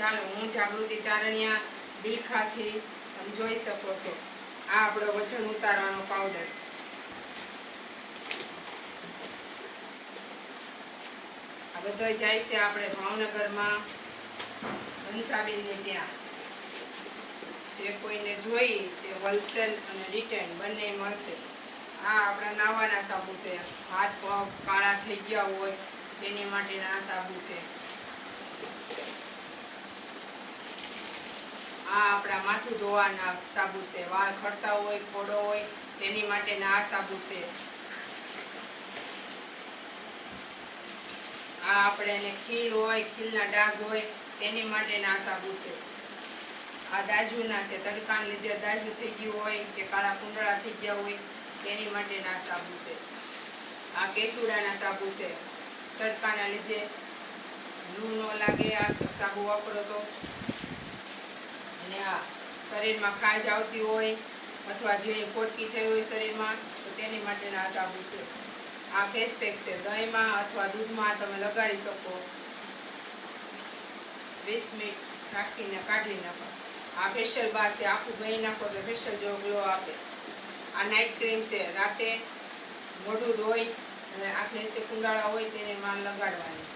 ચાલો, હું જાગૃતિ ચારણિયા બિલખાથી તમે જોઈ શકો છો. આ આપણો વજન ઉતારવાનો પાવડર. આ બધો જાય છે આપણે ભાવનગરમાં હંસાબેનને ત્યાં. જે કોઈને જોઈ તે હોલસેલ અને રિટેલ બંને મળશે. આ આપણા નાવાના સાબુ છે. હાથ પગ કાળા થઈ ગયા હોય તેની માટેના આ સાબુ છે. આ આપણા માથું ધોવાના સાબુ છે. વાળ ખરતા હોય, ખોડો હોય તેની માટેના આ સાબુ છે. આ આપણે ખીલ હોય, ખીલના ડાઘ હોય તેની માટેના આ સાબુ છે. આ દાજુના છે. તડકાને લીધે દાજુ થઈ ગયું હોય કે કાળા કુંડળા થઈ ગયા હોય તેની માટેના આ સાબુ છે. આ કેસુડાના સાબુ છે. તડકાના લીધે લૂ ન લાગે આ સાબુ વાપરો તો. અને આ શરીરમાં ખાજ આવતી હોય અથવા ઝીણી પોટકી થઈ હોય શરીરમાં તો તેની માટેના આ સાબુ છે. આ ફેસ પેક છે. દહીંમાં અથવા દૂધમાં તમે લગાડી શકો. 20 મિનિટ રાખીને કાઢી નાખો. આ ફેશિયલ બાર છે. આખું ગઈ નાખો તો ફેશિયલ જેવો ગ્લો આપે. આ નાઇટ ક્રીમ છે. રાતે મોઢું ધોઈ અને આંખને કુંડાળા હોય તેને માં લગાડવાની.